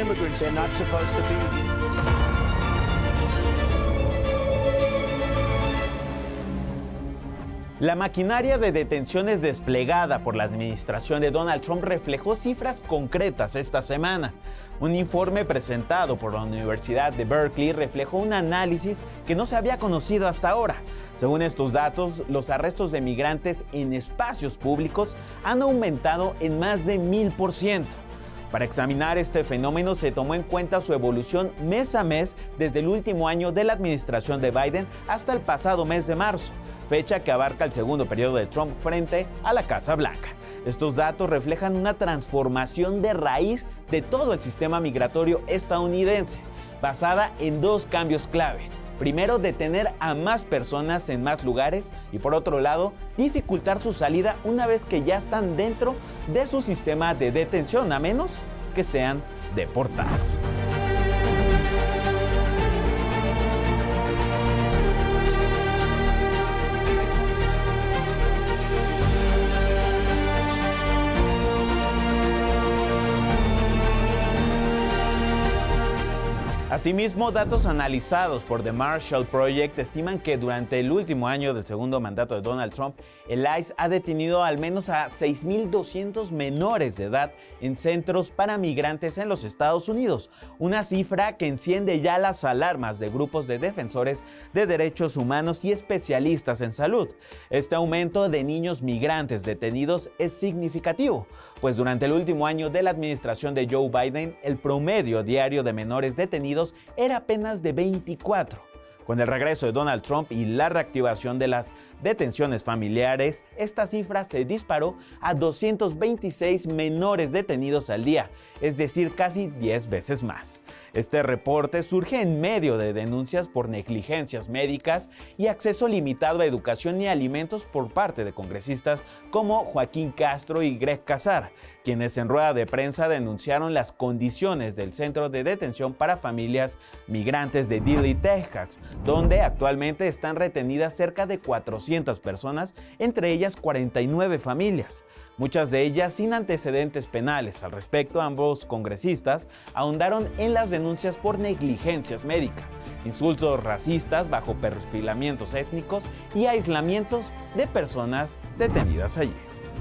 immigrants. They're not supposed to be here. La maquinaria de detenciones desplegada por la administración de Donald Trump reflejó cifras concretas esta semana. Un informe presentado por la Universidad de Berkeley reflejó un análisis que no se había conocido hasta ahora. Según estos datos, los arrestos de migrantes en espacios públicos han aumentado en más de 1000%. Para examinar este fenómeno se tomó en cuenta su evolución mes a mes desde el último año de la administración de Biden hasta el pasado mes de marzo, fecha que abarca el segundo periodo de Trump frente a la Casa Blanca. Estos datos reflejan una transformación de raíz de todo el sistema migratorio estadounidense, basada en dos cambios clave. Primero, detener a más personas en más lugares y por otro lado, dificultar su salida una vez que ya están dentro de su sistema de detención, a menos que sean deportados. Asimismo, datos analizados por The Marshall Project estiman que durante el último año del segundo mandato de Donald Trump, el ICE ha detenido al menos a 6,200 menores de edad en centros para migrantes en los Estados Unidos, una cifra que enciende ya las alarmas de grupos de defensores de derechos humanos y especialistas en salud. Este aumento de niños migrantes detenidos es significativo, pues durante el último año de la administración de Joe Biden, el promedio diario de menores detenidos era apenas de 24. Con el regreso de Donald Trump y la reactivación de las detenciones familiares, esta cifra se disparó a 226 menores detenidos al día, es decir, casi 10 veces más. Este reporte surge en medio de denuncias por negligencias médicas y acceso limitado a educación y alimentos por parte de congresistas como Joaquín Castro y Greg Casar, quienes en rueda de prensa denunciaron las condiciones del centro de detención para familias migrantes de Dilley, Texas, donde actualmente están retenidas cerca de 400 personas, entre ellas 49 familias. Muchas de ellas sin antecedentes penales. Al respecto, ambos congresistas ahondaron en las denuncias por negligencias médicas, insultos racistas bajo perfilamientos étnicos y aislamientos de personas detenidas allí.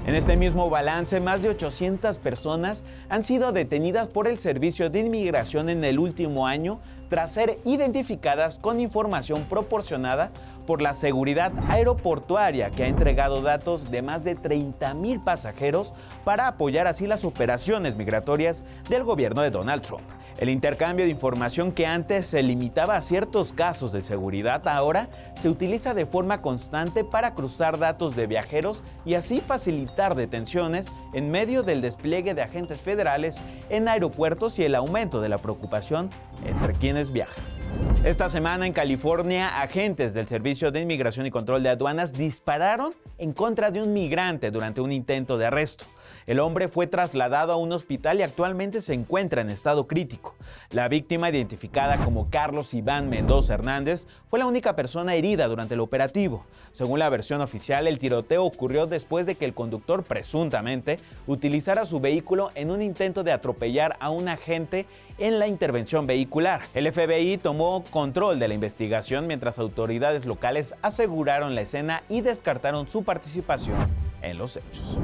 En este mismo balance, más de 800 personas han sido detenidas por el Servicio de Inmigración en el último año tras ser identificadas con información proporcionada por la seguridad aeroportuaria, que ha entregado datos de más de 30,000 pasajeros para apoyar así las operaciones migratorias del gobierno de Donald Trump. El intercambio de información que antes se limitaba a ciertos casos de seguridad, ahora se utiliza de forma constante para cruzar datos de viajeros y así facilitar detenciones en medio del despliegue de agentes federales en aeropuertos y el aumento de la preocupación entre quienes viajan. Esta semana en California, agentes del Servicio de Inmigración y Control de Aduanas dispararon en contra de un migrante durante un intento de arresto. El hombre fue trasladado a un hospital y actualmente se encuentra en estado crítico. La víctima, identificada como Carlos Iván Mendoza Hernández, fue la única persona herida durante el operativo. Según la versión oficial, el tiroteo ocurrió después de que el conductor presuntamente utilizara su vehículo en un intento de atropellar a un agente en la intervención vehicular. El FBI tomó control de la investigación mientras autoridades locales aseguraron la escena y descartaron su participación en los hechos.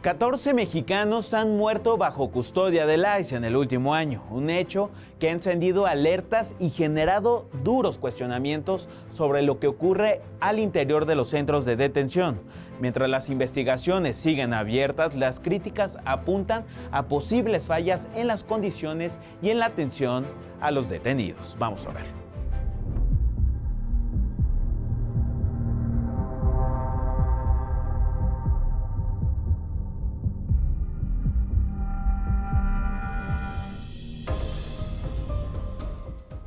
14 mexicanos han muerto bajo custodia del ICE en el último año, un hecho que ha encendido alertas y generado duros cuestionamientos sobre lo que ocurre al interior de los centros de detención. Mientras las investigaciones siguen abiertas, las críticas apuntan a posibles fallas en las condiciones y en la atención a los detenidos. Vamos a ver.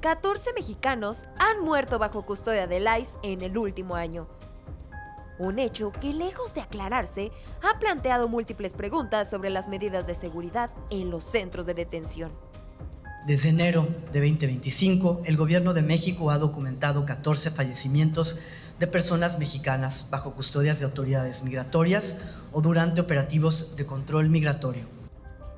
$14 mexicanos han muerto bajo custodia del ICE en el último año. Un hecho que, lejos de aclararse, ha planteado múltiples preguntas sobre las medidas de seguridad en los centros de detención. Desde enero de 2025, el Gobierno de México ha documentado 14 fallecimientos de personas mexicanas bajo custodias de autoridades migratorias o durante operativos de control migratorio.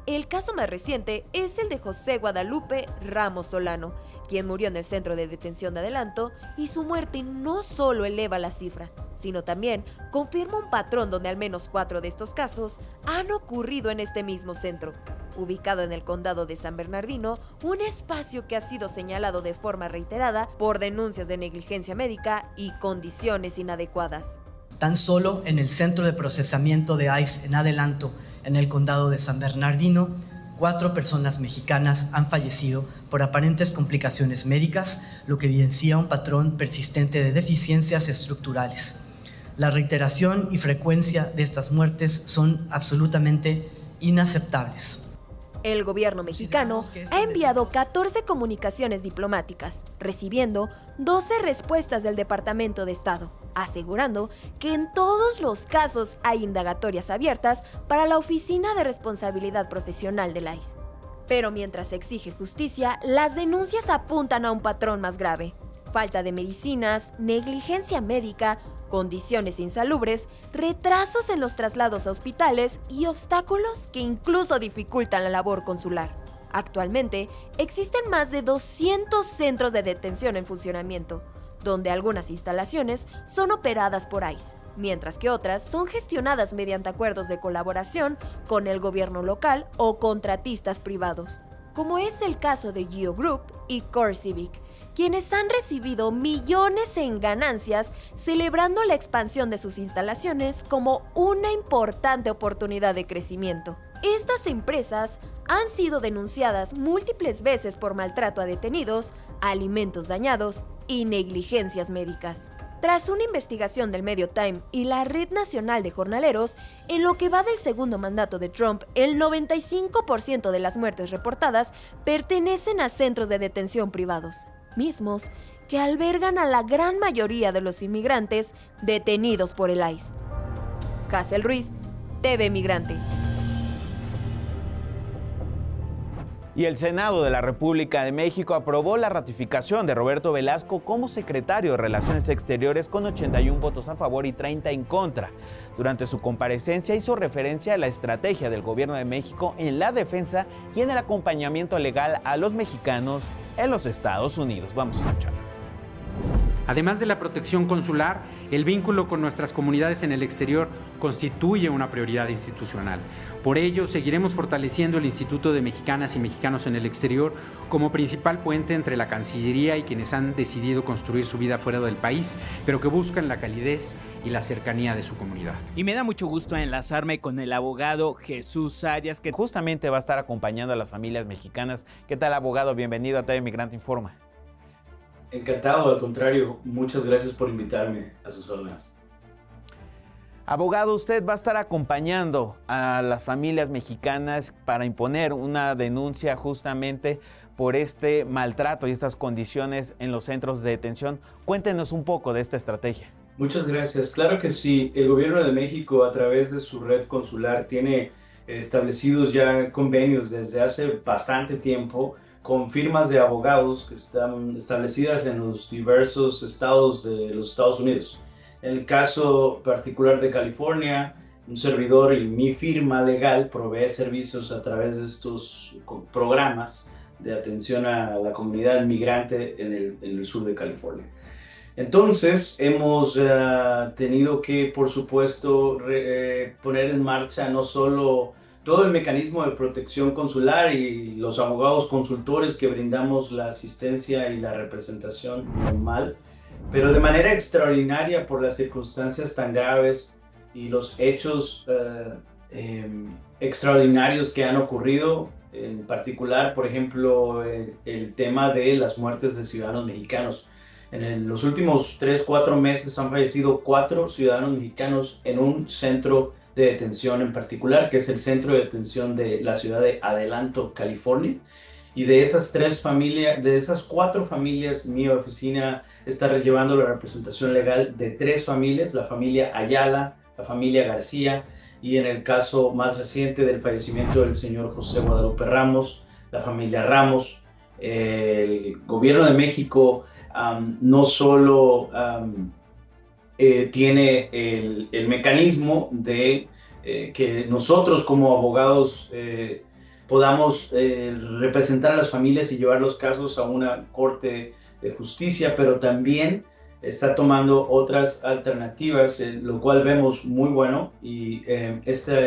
El caso más reciente es el de José Guadalupe Ramos Solano, quien murió en el centro de detención de Adelanto, y su muerte no solo eleva la cifra, sino también confirma un patrón donde al menos 4 de estos casos han ocurrido en este mismo centro, ubicado en el condado de San Bernardino, un espacio que ha sido señalado de forma reiterada por denuncias de negligencia médica y condiciones inadecuadas. Tan solo en el centro de procesamiento de ICE en Adelanto, en el condado de San Bernardino, 4 personas mexicanas han fallecido por aparentes complicaciones médicas, lo que evidencia un patrón persistente de deficiencias estructurales. La reiteración y frecuencia de estas muertes son absolutamente inaceptables. El gobierno mexicano ha enviado 14 comunicaciones diplomáticas, recibiendo 12 respuestas del Departamento de Estado, asegurando que en todos los casos hay indagatorias abiertas para la Oficina de Responsabilidad Profesional del ICE. Pero mientras se exige justicia, las denuncias apuntan a un patrón más grave: falta de medicinas, negligencia médica, condiciones insalubres, retrasos en los traslados a hospitales y obstáculos que incluso dificultan la labor consular. Actualmente, existen más de 200 centros de detención en funcionamiento, donde algunas instalaciones son operadas por ICE, mientras que otras son gestionadas mediante acuerdos de colaboración con el gobierno local o contratistas privados, como es el caso de Geo Group y Core Civic, quienes han recibido millones en ganancias celebrando la expansión de sus instalaciones como una importante oportunidad de crecimiento. Estas empresas han sido denunciadas múltiples veces por maltrato a detenidos, alimentos dañados y negligencias médicas. Tras una investigación del medio Time y la Red Nacional de Jornaleros, en lo que va del segundo mandato de Trump, el 95% de las muertes reportadas pertenecen a centros de detención privados, mismos que albergan a la gran mayoría de los inmigrantes detenidos por el ICE. Hazel Ruiz, TV Migrante. Y el Senado de la República de México aprobó la ratificación de Roberto Velasco como secretario de Relaciones Exteriores con 81 votos a favor y 30 en contra. Durante su comparecencia hizo referencia a la estrategia del Gobierno de México en la defensa y en el acompañamiento legal a los mexicanos en los Estados Unidos. Vamos a escuchar. Además de la protección consular, el vínculo con nuestras comunidades en el exterior constituye una prioridad institucional. Por ello, seguiremos fortaleciendo el Instituto de Mexicanas y Mexicanos en el Exterior como principal puente entre la Cancillería y quienes han decidido construir su vida fuera del país, pero que buscan la calidez y la cercanía de su comunidad. Y me da mucho gusto enlazarme con el abogado Jesús Arias, que justamente va a estar acompañando a las familias mexicanas. ¿Qué tal, abogado? Bienvenido a TV Migrante Informa. Encantado, al contrario, muchas gracias por invitarme a sus órdenes. Abogado, usted va a estar acompañando a las familias mexicanas para imponer una denuncia justamente por este maltrato y estas condiciones en los centros de detención. Cuéntenos un poco de esta estrategia. Muchas gracias. Claro que sí, el Gobierno de México a través de su red consular tiene establecidos ya convenios desde hace bastante tiempo con firmas de abogados que están establecidas en los diversos estados de los Estados Unidos. En el caso particular de California, un servidor y mi firma legal provee servicios a través de estos programas de atención a la comunidad migrante en el sur de California. Entonces, hemos tenido que, por supuesto, poner en marcha no solo todo el mecanismo de protección consular y los abogados consultores que brindamos la asistencia y la representación normal, pero de manera extraordinaria por las circunstancias tan graves y los hechos extraordinarios que han ocurrido, en particular, por ejemplo, el tema de las muertes de ciudadanos mexicanos. En los últimos 3-4 meses han fallecido 4 ciudadanos mexicanos en un centro de detención en particular, que es el centro de detención de la ciudad de Adelanto, California. Y de esas 4 familias, mi oficina está llevando la representación legal de 3 familias, la familia Ayala, la familia García, y en el caso más reciente del fallecimiento del señor José Guadalupe Ramos, la familia Ramos. El Gobierno de México no solo tiene el mecanismo de que nosotros como abogados podamos representar a las familias y llevar los casos a una corte de justicia, pero también está tomando otras alternativas, lo cual vemos muy bueno, y esta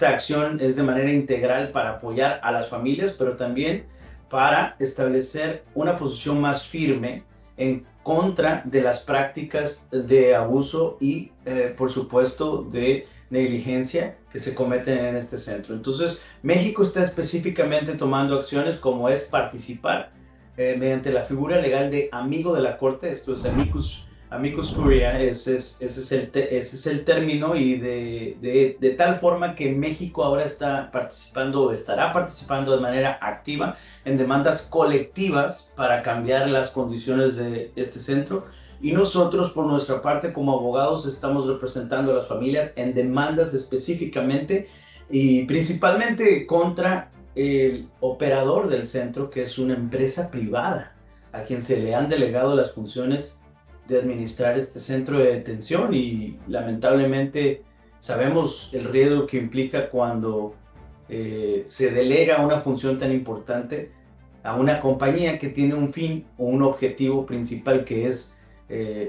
acción es de manera integral para apoyar a las familias, pero también para establecer una posición más firme en contra de las prácticas de abuso y, por supuesto, de negligencia que se cometen en este centro. Entonces, México está específicamente tomando acciones como es participar mediante la figura legal de amigo de la Corte. Esto es amicus curiae, ese es el término, y de tal forma que México ahora está participando o estará participando de manera activa en demandas colectivas para cambiar las condiciones de este centro, y nosotros por nuestra parte como abogados estamos representando a las familias en demandas específicamente y principalmente contra el operador del centro, que es una empresa privada a quien se le han delegado las funciones de administrar este centro de detención, y lamentablemente sabemos el riesgo que implica cuando se delega una función tan importante a una compañía que tiene un fin o un objetivo principal, que es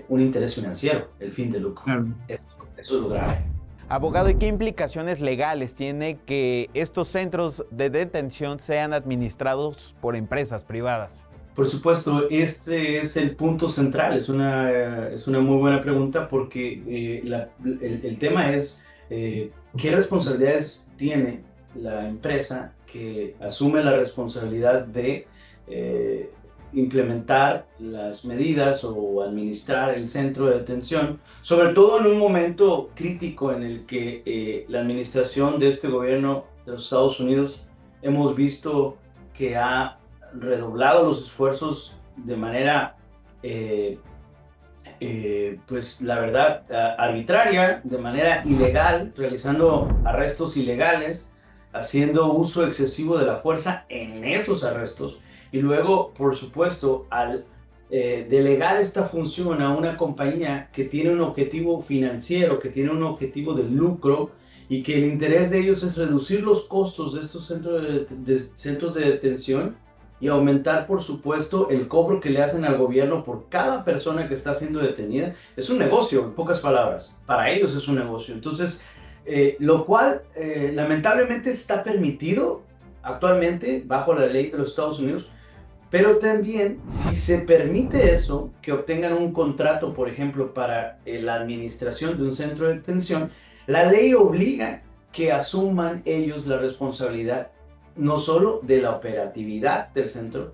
un interés financiero, el fin de lucro. Eso es lo grave. Abogado, ¿y qué implicaciones legales tiene que estos centros de detención sean administrados por empresas privadas? Por supuesto, este es el punto central. Es una muy buena pregunta, porque el tema es qué responsabilidades tiene la empresa que asume la responsabilidad de implementar las medidas o administrar el centro de detención, sobre todo en un momento crítico en el que la administración de este gobierno de los Estados Unidos hemos visto que ha redoblado los esfuerzos de manera, pues la verdad, arbitraria, de manera ilegal, realizando arrestos ilegales, haciendo uso excesivo de la fuerza en esos arrestos, y luego, por supuesto, al delegar esta función a una compañía que tiene un objetivo financiero, que tiene un objetivo de lucro, y que el interés de ellos es reducir los costos de estos centros de detención y aumentar, por supuesto, el cobro que le hacen al gobierno por cada persona que está siendo detenida. Es un negocio, en pocas palabras. Para ellos es un negocio. Entonces, lo cual lamentablemente está permitido actualmente bajo la ley de los Estados Unidos, pero también si se permite eso, que obtengan un contrato, por ejemplo, para la administración de un centro de detención, la ley obliga que asuman ellos la responsabilidad no solo de la operatividad del centro,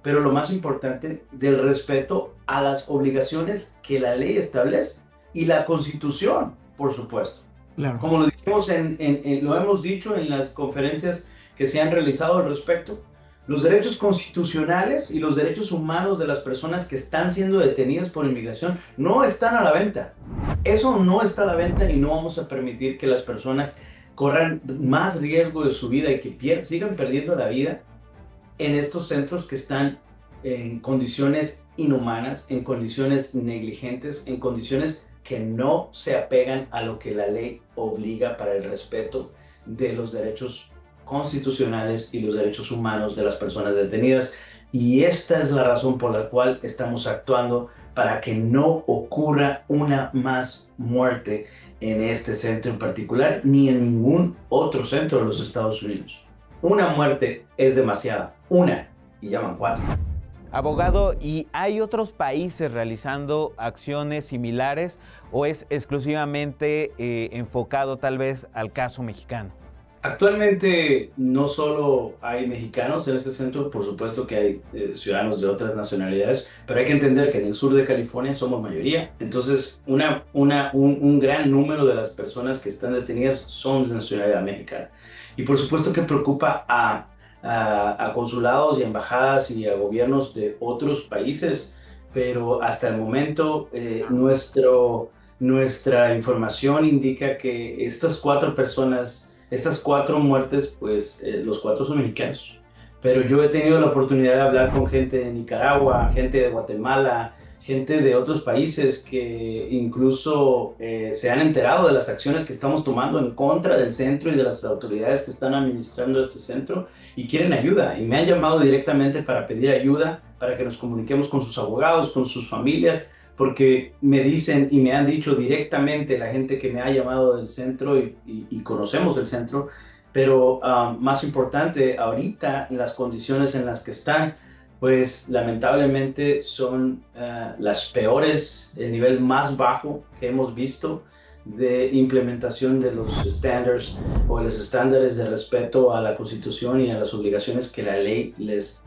pero lo más importante, del respeto a las obligaciones que la ley establece y la Constitución, por supuesto. Claro. Como lo dijimos lo hemos dicho en las conferencias que se han realizado al respecto, los derechos constitucionales y los derechos humanos de las personas que están siendo detenidas por inmigración no están a la venta. Eso no está a la venta, y no vamos a permitir que las personas corran más riesgo de su vida y que sigan perdiendo la vida en estos centros que están en condiciones inhumanas, en condiciones negligentes, en condiciones que no se apegan a lo que la ley obliga para el respeto de los derechos constitucionales y los derechos humanos de las personas detenidas. Y esta es la razón por la cual estamos actuando, para que no ocurra una más muerte en este centro en particular, ni en ningún otro centro de los Estados Unidos. Una muerte es demasiada, una, y llaman 4. Abogado, ¿y hay otros países realizando acciones similares, o es exclusivamente enfocado tal vez al caso mexicano? Actualmente no solo hay mexicanos en este centro, por supuesto que hay ciudadanos de otras nacionalidades, pero hay que entender que en el sur de California somos mayoría. Entonces, un gran número de las personas que están detenidas son de nacionalidad mexicana. Y por supuesto que preocupa a consulados y embajadas y a gobiernos de otros países, pero hasta el momento nuestra información indica que estas 4 muertes, pues los 4 son mexicanos. Pero yo he tenido la oportunidad de hablar con gente de Nicaragua, gente de Guatemala, gente de otros países que incluso se han enterado de las acciones que estamos tomando en contra del centro y de las autoridades que están administrando este centro y quieren ayuda. Y me han llamado directamente para pedir ayuda, para que nos comuniquemos con sus abogados, con sus familias, porque me dicen y me han dicho directamente la gente que me ha llamado del centro y conocemos el centro, pero más importante, ahorita las condiciones en las que están, pues lamentablemente son las peores, el nivel más bajo que hemos visto de implementación de los estándares o los estándares de respeto a la Constitución y a las obligaciones que la ley les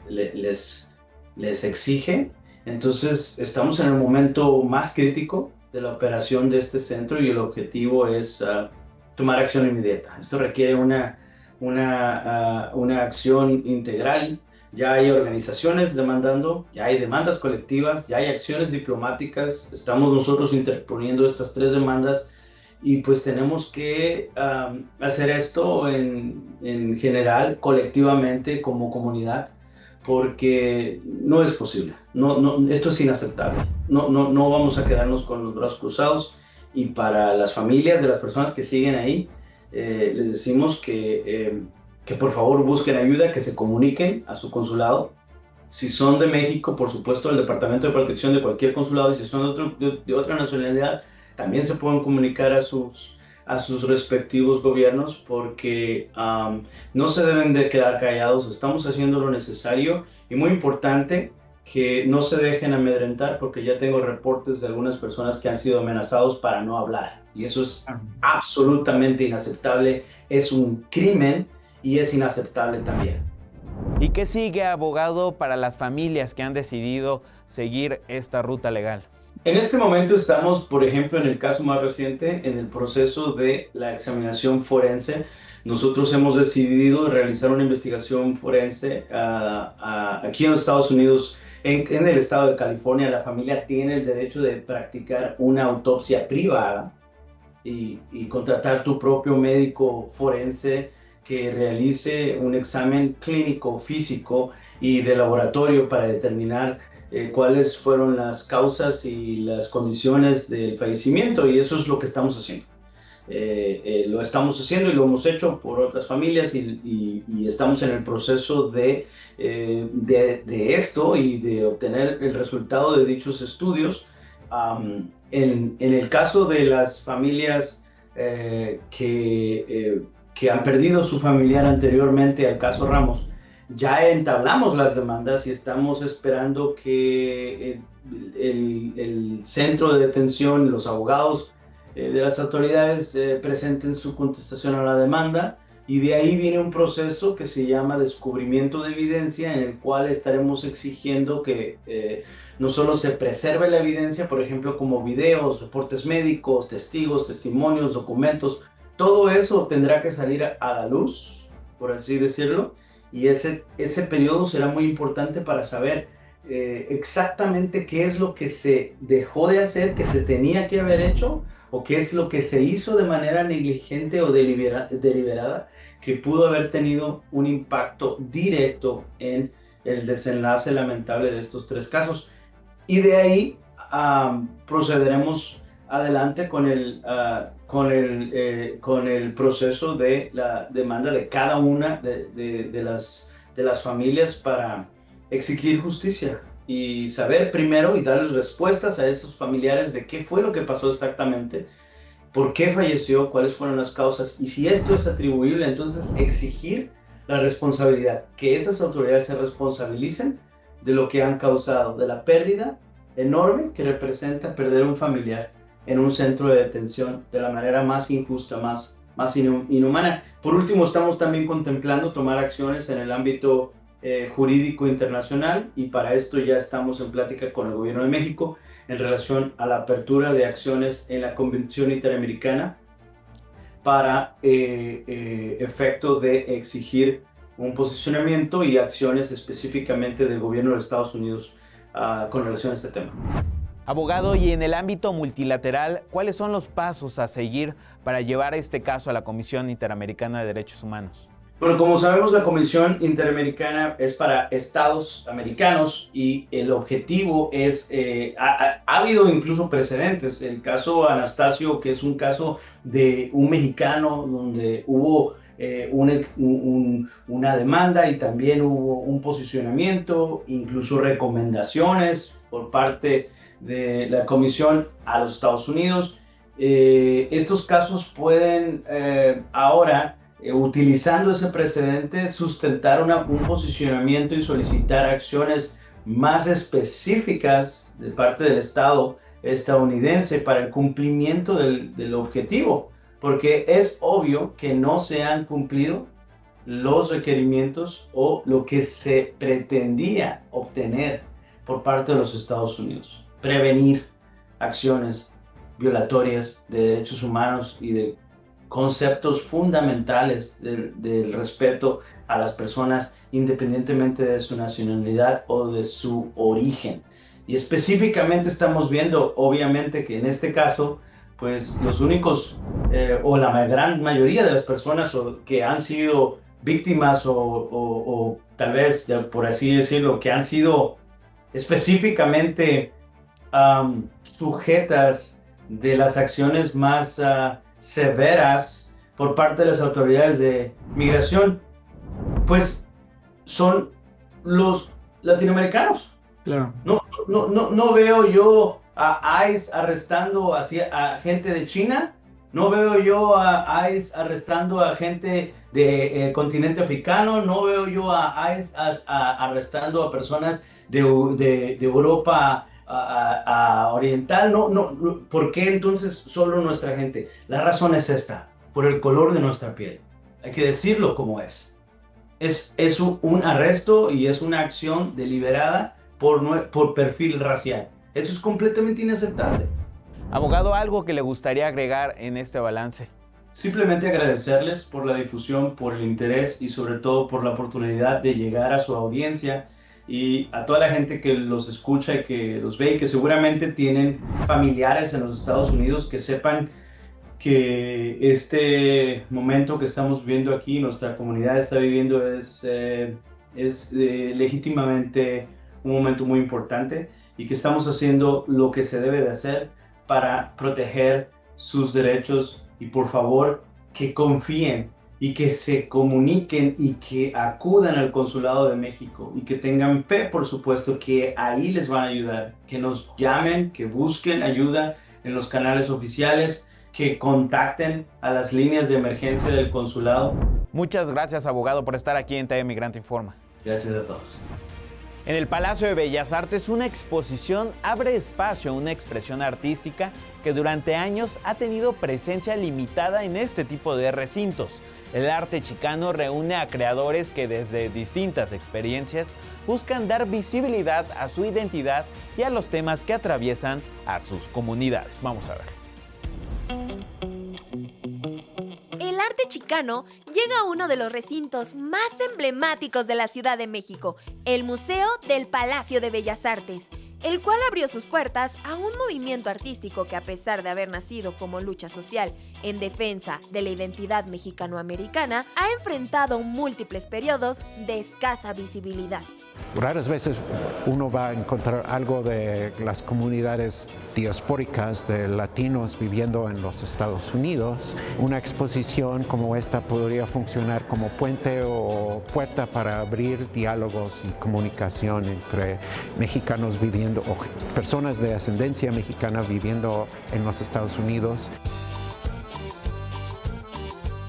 exige. Entonces estamos en el momento más crítico de la operación de este centro y el objetivo es tomar acción inmediata. Esto requiere una acción integral. Ya hay organizaciones demandando, ya hay demandas colectivas, ya hay acciones diplomáticas. Estamos nosotros interponiendo estas 3 demandas y pues tenemos que hacer esto en general, colectivamente, como comunidad, porque no es posible. Esto es inaceptable. No vamos a quedarnos con los brazos cruzados, y para las familias de las personas que siguen ahí, les decimos que por favor busquen ayuda, que se comuniquen a su consulado. Si son de México, por supuesto, el Departamento de Protección de cualquier consulado, y si son de otra nacionalidad, también se pueden comunicar a sus respectivos gobiernos, porque no se deben de quedar callados. Estamos haciendo lo necesario, y muy importante que no se dejen amedrentar, porque ya tengo reportes de algunas personas que han sido amenazados para no hablar, y eso es absolutamente inaceptable, es un crimen y es inaceptable también. ¿Y qué sigue, abogado, para las familias que han decidido seguir esta ruta legal? En este momento estamos, por ejemplo, en el caso más reciente, en el proceso de la examinación forense. Nosotros hemos decidido realizar una investigación forense aquí en los Estados Unidos, en el estado de California. La familia tiene el derecho de practicar una autopsia privada y contratar tu propio médico forense que realice un examen clínico, físico y de laboratorio para determinar cuáles fueron las causas y las condiciones del fallecimiento, y eso es lo que estamos haciendo. Lo estamos haciendo y lo hemos hecho por otras familias, y estamos en el proceso de esto y de obtener el resultado de dichos estudios. En el caso de las familias que han perdido su familiar anteriormente al caso Ramos, ya entablamos las demandas y estamos esperando que el centro de detención, los abogados de las autoridades presenten su contestación a la demanda, y de ahí viene un proceso que se llama descubrimiento de evidencia, en el cual estaremos exigiendo que no solo se preserve la evidencia, por ejemplo, como videos, reportes médicos, testigos, testimonios, documentos. Todo eso tendrá que salir a la luz, por así decirlo, y ese periodo será muy importante para saber exactamente qué es lo que se dejó de hacer, que se tenía que haber hecho, o qué es lo que se hizo de manera negligente o deliberada, que pudo haber tenido un impacto directo en el desenlace lamentable de estos 3 casos. Y de ahí procederemos adelante con el proceso de la demanda de cada una de las familias para exigir justicia y saber primero y darles respuestas a esos familiares de qué fue lo que pasó exactamente, por qué falleció, cuáles fueron las causas, y si esto es atribuible, entonces exigir la responsabilidad, que esas autoridades se responsabilicen de lo que han causado, de la pérdida enorme que representa perder un familiar en un centro de detención de la manera más injusta, más inhumana. Por último, estamos también contemplando tomar acciones en el ámbito jurídico internacional, y para esto ya estamos en plática con el gobierno de México en relación a la apertura de acciones en la Convención Interamericana para efecto de exigir un posicionamiento y acciones específicamente del gobierno de Estados Unidos con relación a este tema. Abogado, y en el ámbito multilateral, ¿cuáles son los pasos a seguir para llevar este caso a la Comisión Interamericana de Derechos Humanos? Bueno, como sabemos, la Comisión Interamericana es para estados americanos y el objetivo es, ha habido incluso precedentes. El caso Anastasio, que es un caso de un mexicano donde hubo una demanda y también hubo un posicionamiento, incluso recomendaciones por parte de la Comisión a los Estados Unidos. Estos casos pueden ahora utilizando ese precedente, sustentar un posicionamiento y solicitar acciones más específicas de parte del Estado estadounidense para el cumplimiento del objetivo, porque es obvio que no se han cumplido los requerimientos o lo que se pretendía obtener por parte de los Estados Unidos. Prevenir acciones violatorias de derechos humanos y de conceptos fundamentales del respeto a las personas independientemente de su nacionalidad o de su origen. Y específicamente estamos viendo, obviamente, que en este caso, pues los únicos o la gran mayoría de las personas que han sido víctimas o tal vez, por así decirlo, que han sido específicamente sujetas de las acciones más severas por parte de las autoridades de migración, pues son los latinoamericanos. Claro. No veo yo a ICE arrestando a gente de China, no veo yo a ICE arrestando a gente del continente africano, no veo yo a ICE arrestando a personas de Europa oriental. No, ¿por qué entonces solo nuestra gente? La razón es esta, por el color de nuestra piel. Hay que decirlo como es. Es un arresto y es una acción deliberada por perfil racial. Eso es completamente inaceptable. Abogado, ¿algo que le gustaría agregar en este balance? Simplemente agradecerles por la difusión, por el interés y sobre todo por la oportunidad de llegar a su audiencia y a toda la gente que los escucha y que los ve y que seguramente tienen familiares en los Estados Unidos, que sepan que este momento que estamos viviendo aquí, nuestra comunidad está viviendo, es legítimamente un momento muy importante y que estamos haciendo lo que se debe de hacer para proteger sus derechos y por favor que confíen y que se comuniquen y que acudan al Consulado de México y que tengan fe, por supuesto, que ahí les van a ayudar, que nos llamen, que busquen ayuda en los canales oficiales, que contacten a las líneas de emergencia del consulado. Muchas gracias, abogado, por estar aquí en TV Migrante Informa. Gracias a todos. En el Palacio de Bellas Artes, una exposición abre espacio a una expresión artística que durante años ha tenido presencia limitada en este tipo de recintos. El arte chicano reúne a creadores que desde distintas experiencias buscan dar visibilidad a su identidad y a los temas que atraviesan a sus comunidades. Vamos a ver. El arte chicano llega a uno de los recintos más emblemáticos de la Ciudad de México, el Museo del Palacio de Bellas Artes, el cual abrió sus puertas a un movimiento artístico que, a pesar de haber nacido como lucha social en defensa de la identidad mexicanoamericana, ha enfrentado múltiples periodos de escasa visibilidad. Raras veces uno va a encontrar algo de las comunidades diaspóricas de latinos viviendo en los Estados Unidos. Una exposición como esta podría funcionar como puente o puerta para abrir diálogos y comunicación entre mexicanos viviendo o personas de ascendencia mexicana viviendo en los Estados Unidos.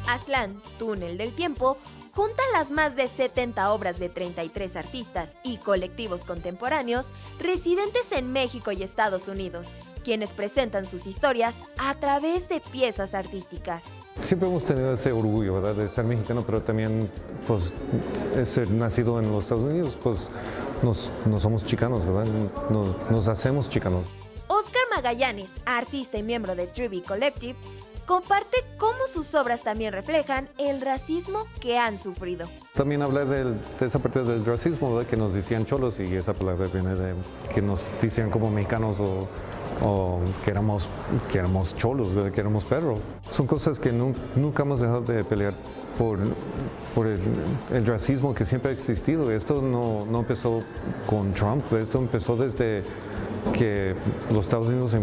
Aztlán, Túnel del Tiempo, junta las más de 70 obras de 33 artistas y colectivos contemporáneos residentes en México y Estados Unidos, quienes presentan sus historias a través de piezas artísticas. Siempre hemos tenido ese orgullo, ¿verdad?, de ser mexicano, pero también, pues, ser nacido en los Estados Unidos, pues, no somos chicanos, ¿verdad? Nos hacemos chicanos. Oscar Magallanes, artista y miembro de Trivi Collective, comparte cómo sus obras también reflejan el racismo que han sufrido. También hablar de esa parte del racismo, ¿verdad?, que nos decían cholos, y esa palabra viene de que nos decían como mexicanos o que éramos cholos, ¿verdad?, que éramos perros. Son cosas que nunca hemos dejado de pelear por el racismo que siempre ha existido. Esto no empezó con Trump, esto empezó desde que los Estados Unidos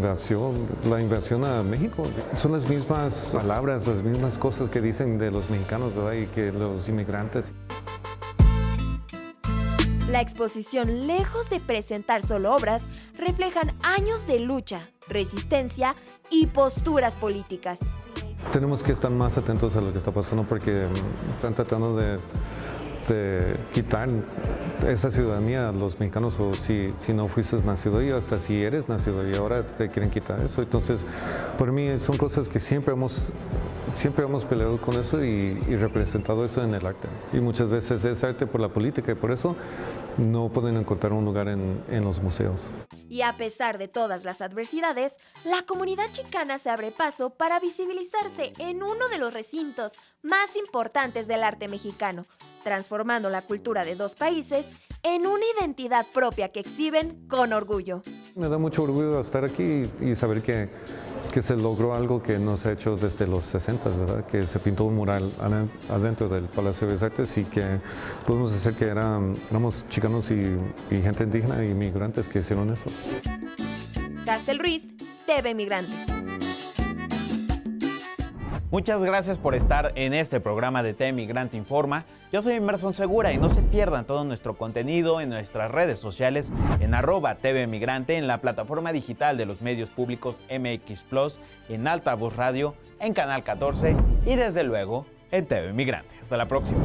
la invasión a México. Son las mismas palabras, las mismas cosas que dicen de los mexicanos, ¿verdad? Y que los inmigrantes. La exposición, lejos de presentar solo obras, reflejan años de lucha, resistencia y posturas políticas. Tenemos que estar más atentos a lo que está pasando porque están tratando de quitar esa ciudadanía a los mexicanos, o si no fuiste nacido ahí, hasta si eres nacido ahí, ahora te quieren quitar eso. Entonces, por mí son cosas que siempre hemos peleado con eso y representado eso en el arte. Y muchas veces es arte por la política y por eso no pueden encontrar un lugar en los museos. Y a pesar de todas las adversidades, la comunidad chicana se abre paso para visibilizarse en uno de los recintos más importantes del arte mexicano, transformando la cultura de dos países en una identidad propia que exhiben con orgullo. Me da mucho orgullo estar aquí y saber que se logró algo que no se ha hecho desde los 60, ¿verdad? Que se pintó un mural adentro del Palacio de Bellas Artes y que pudimos hacer que éramos chicanos y gente indígena y migrantes que hicieron eso. Castel Ruiz, TV Migrante. Muchas gracias por estar en este programa de TV Migrante Informa. Yo soy Emerson Segura y no se pierdan todo nuestro contenido en nuestras redes sociales en @TV Migrante, en la plataforma digital de los medios públicos MX Plus, en Altavoz Radio, en Canal 14 y desde luego en TV Migrante. Hasta la próxima.